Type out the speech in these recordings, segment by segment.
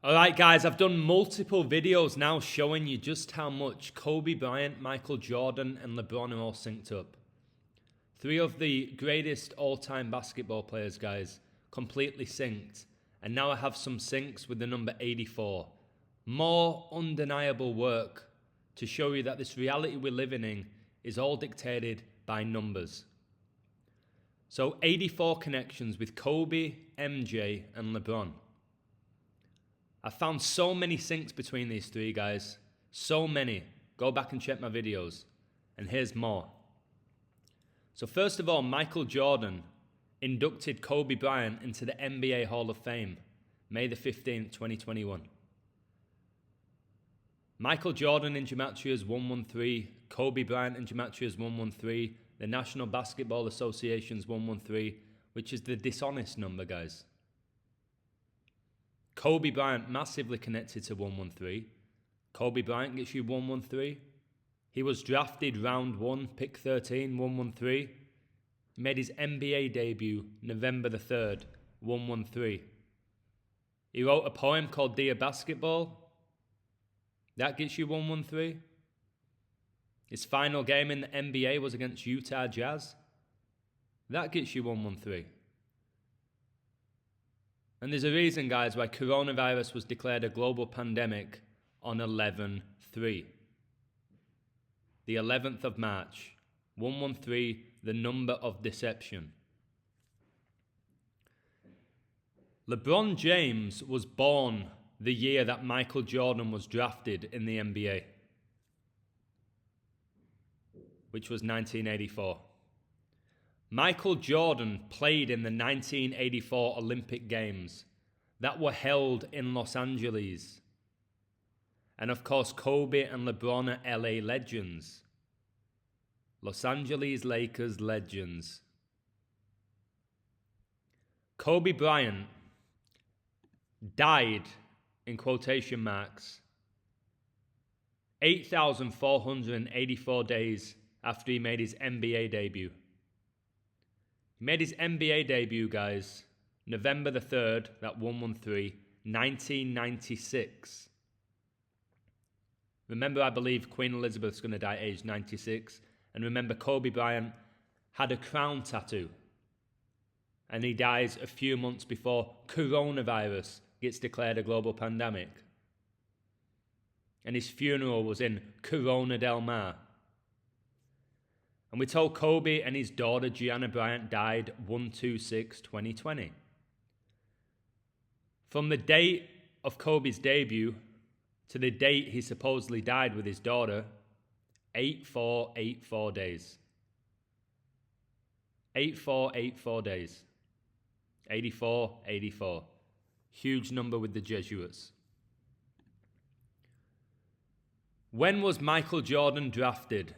Alright guys, I've done multiple videos now showing you just how much Kobe Bryant, Michael Jordan and LeBron are all synced up. Three of the greatest all-time basketball players, guys, completely synced. And now I have some syncs with the number 84. More undeniable work to show you that this reality we're living in is all dictated by numbers. So 84 connections with Kobe, MJ and LeBron. I found so many syncs between these three guys. So many. Go back and check my videos. And here's more. So first of all, Michael Jordan inducted Kobe Bryant into the NBA Hall of Fame, May the 15th, 2021. Michael Jordan in gematria is 113. Kobe Bryant in gematria is 113. The National Basketball Association's 113, which is the dishonest number, guys. Kobe Bryant massively connected to 113. Kobe Bryant gets you 113. He was drafted round 1, pick 13, 113. He made his NBA debut November the 3rd, 113. He wrote a poem called Dear Basketball. That gets you 113. His final game in the NBA was against Utah Jazz. That gets you 113. And there's a reason, guys, why coronavirus was declared a global pandemic on 11/3. The 11th of March. 113, the number of deception. LeBron James was born the year that Michael Jordan was drafted in the NBA, which was 1984. Michael Jordan played in the 1984 Olympic Games that were held in Los Angeles. And of course, Kobe and LeBron are LA legends. Los Angeles Lakers legends. Kobe Bryant died, in quotation marks, 8,484 days after he made his NBA debut. He made his NBA debut, guys, November the 3rd, that 113, 1996. Remember, I believe Queen Elizabeth's going to die at age 96. And remember, Kobe Bryant had a crown tattoo. And he dies a few months before coronavirus gets declared a global pandemic. And his funeral was in Corona del Mar. And we're told Kobe and his daughter Gianna Bryant died 1/26/2020. From the date of Kobe's debut to the date he supposedly died with his daughter, 8484 days. 8484 days. 84. Huge number with the Jesuits. When was Michael Jordan drafted?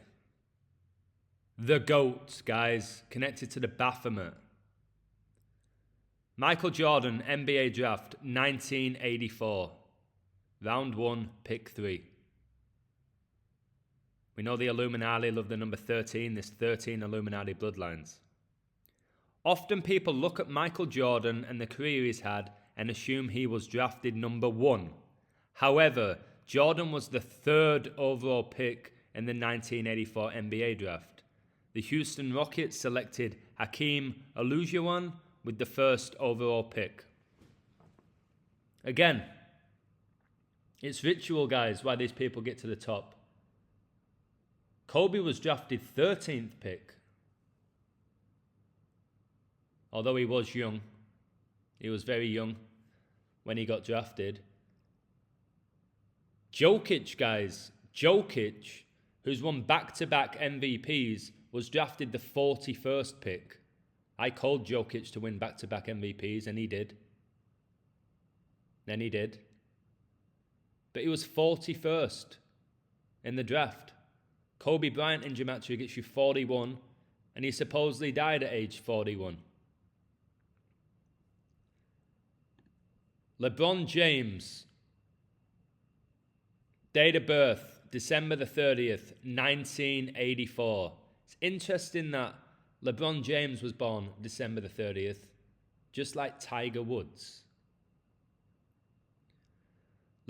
The GOAT, guys, connected to the Baphomet. Michael Jordan, NBA draft, 1984. Round 1, pick 3. We know the Illuminati love the number 13, there's 13 Illuminati bloodlines. Often people look at Michael Jordan and the career he's had and assume he was drafted number 1. However, Jordan was the 3rd overall pick in the 1984 NBA draft. The Houston Rockets selected Hakeem Olajuwon with the 1st overall pick. Again, it's ritual, guys, why these people get to the top. Kobe was drafted 13th pick. Although he was young. He was very young when he got drafted. Jokic, guys. Jokic, who's won back-to-back MVPs, was drafted the 41st pick. I called Jokic to win back-to-back MVPs, and he did. Then he did. But he was 41st in the draft. Kobe Bryant in gematria gets you 41, and he supposedly died at age 41. LeBron James, date of birth, December the 30th, 1984. It's interesting that LeBron James was born December the 30th, just like Tiger Woods.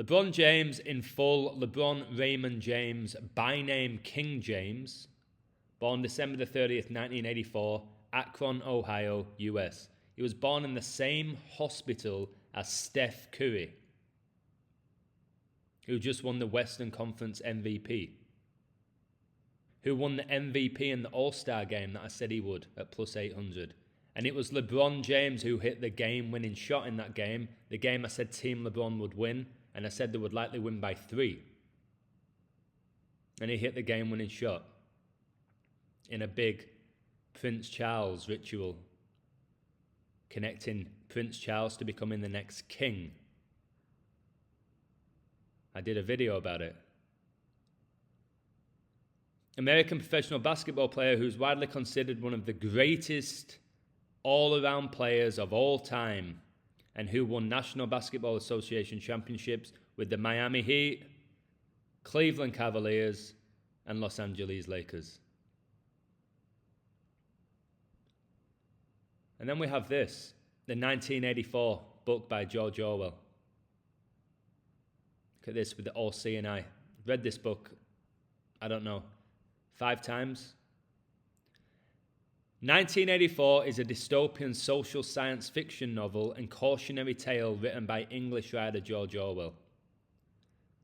LeBron James in full, LeBron Raymond James, by name King James, born December the 30th, 1984, Akron, Ohio, US. He was born in the same hospital as Steph Curry, who just won the Western Conference MVP, who won the MVP in the All-Star game that I said he would at plus 800. And it was LeBron James who hit the game-winning shot in that game, the game I said Team LeBron would win, and I said they would likely win by 3. And he hit the game-winning shot in a big Prince Charles ritual, connecting Prince Charles to becoming the next king. I did a video about it. American professional basketball player who's widely considered one of the greatest all-around players of all time, and who won National Basketball Association championships with the Miami Heat, Cleveland Cavaliers, and Los Angeles Lakers. And then we have this, the 1984 book by George Orwell. Look at this with the all-seeing eye. I've read this book, 5 times. 1984 is a dystopian social science fiction novel and cautionary tale written by English writer George Orwell.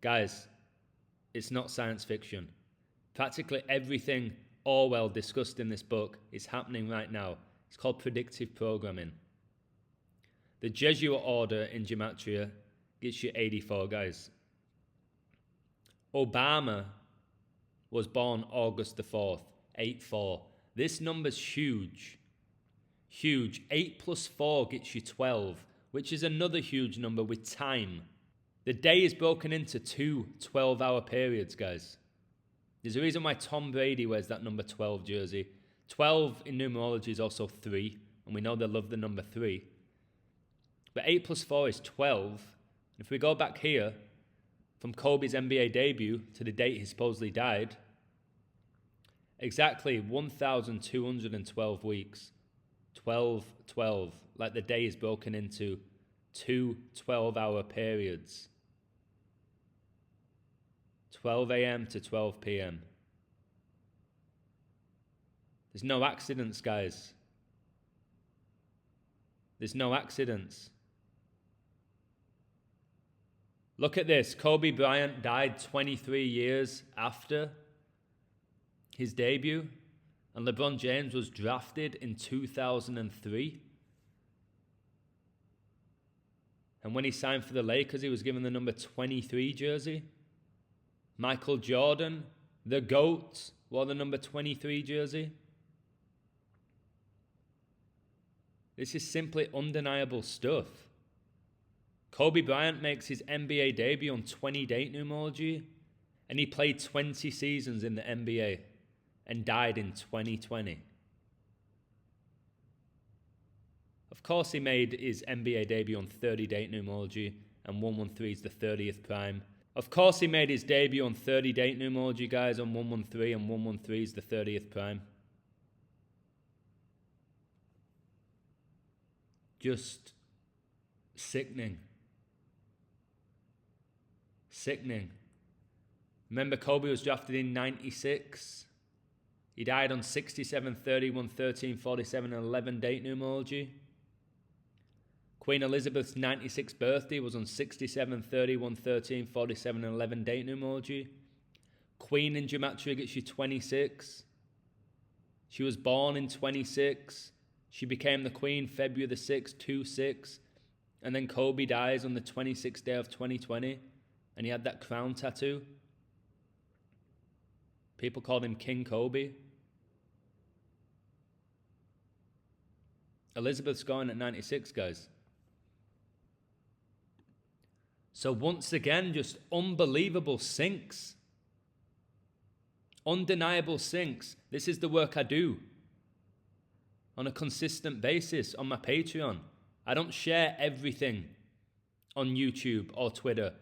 Guys, it's not science fiction. Practically everything Orwell discussed in this book is happening right now. It's called predictive programming. The Jesuit order in gematria gets you 84, guys. Obama was born August the 4th, 8-4. This number's huge. Huge. 8 plus 4 gets you 12, which is another huge number with time. The day is broken into 2 12-hour periods, guys. There's a reason why Tom Brady wears that number 12 jersey. 12 in numerology is also 3, and we know they love the number 3. But 8 plus 4 is 12. If we go back here, from Kobe's NBA debut to the date he supposedly died, exactly 1,212 weeks. 12, 12. Like the day is broken into 2 12-hour periods. 12 a.m. to 12 p.m. There's no accidents, guys. There's no accidents. Look at this. Kobe Bryant died 23 years after his debut, and LeBron James was drafted in 2003. And when he signed for the Lakers, he was given the number 23 jersey. Michael Jordan, the GOAT, wore the number 23 jersey. This is simply undeniable stuff. Kobe Bryant makes his NBA debut on 20-date numerology, and he played 20 seasons in the NBA and died in 2020. Of course, he made his NBA debut on 30-date numerology, and 113 is the 30th prime. Of course, he made his debut on 30-date numerology, guys, on 113, and 113 is the 30th prime. Just sickening. Sickening. Remember, Kobe was drafted in 96. He died on 67, 31, 13, 47, and 11 date numerology. Queen Elizabeth's 96th birthday was on 67, 31, 13, 47, and 11 date numerology. Queen in gematria gets you 26. She was born in 26. She became the queen February the 6th, 2-6. And then Kobe dies on the 26th day of 2020. And he had that crown tattoo. People called him King Kobe. Elizabeth's going at 96, guys. So once again, just unbelievable syncs. Undeniable syncs. This is the work I do on a consistent basis on my Patreon. I don't share everything on YouTube or Twitter.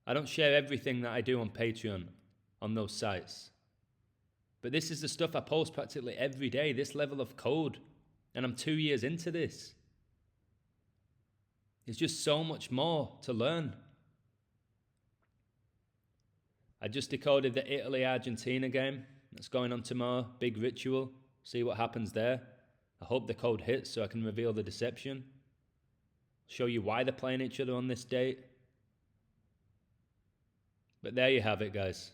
I don't share everything that I do on Patreon on those sites. But this is the stuff I post practically every day, this level of code. And I'm 2 years into this. There's just so much more to learn. I just decoded the Italy-Argentina game that's going on tomorrow. Big ritual. See what happens there. I hope the code hits so I can reveal the deception. Show you why they're playing each other on this date. But there you have it, guys.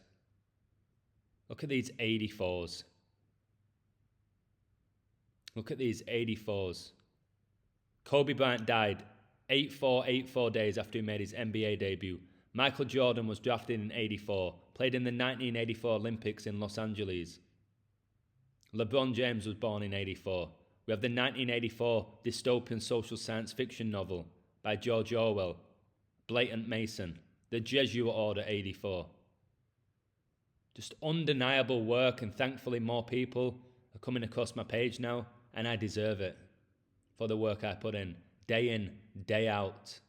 Look at these 84s. Look at these 84s. Kobe Bryant died 84 days after he made his NBA debut. Michael Jordan was drafted in 84, played in the 1984 Olympics in Los Angeles. LeBron James was born in 84. We have the 1984 dystopian social science fiction novel by George Orwell, Blatant Mason, The Jesuit Order 84. Just undeniable work, and thankfully more people are coming across my page now, and I deserve it for the work I put in, day out.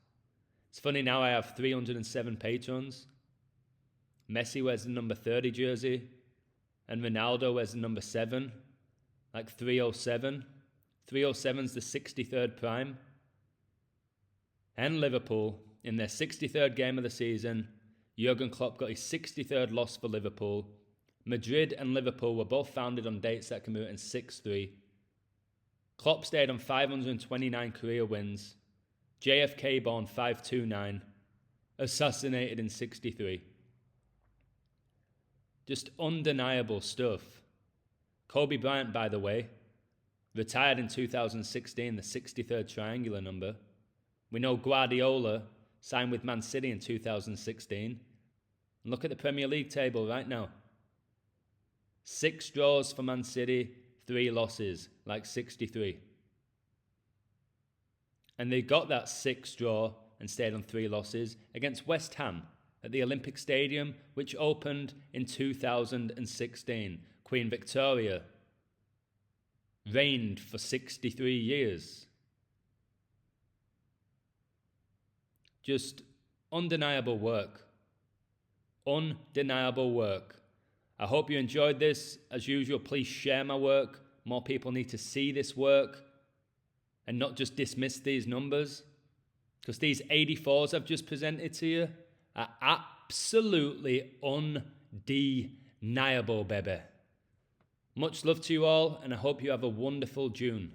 It's funny now, I have 307 patrons. Messi wears the number 30 jersey, and Ronaldo wears the number 7, like 307. 307's the 63rd prime. And Liverpool, in their 63rd game of the season, Jurgen Klopp got his 63rd loss for Liverpool. Madrid and Liverpool were both founded on dates that can be written 6-3. Klopp stayed on 529 career wins. JFK born 529. Assassinated in 63. Just undeniable stuff. Kobe Bryant, by the way, retired in 2016, the 63rd triangular number. We know Guardiola signed with Man City in 2016. And look at the Premier League table right now. 6 draws for Man City, 3 losses, like 63. And they got that 6th draw and stayed on 3 losses against West Ham at the Olympic Stadium, which opened in 2016. Queen Victoria reigned for 63 years. Just undeniable work. Undeniable work. I hope you enjoyed this. As usual, please share my work. More people need to see this work and not just dismiss these numbers. Because these 84s I've just presented to you are absolutely undeniable, baby. Much love to you all, and I hope you have a wonderful June.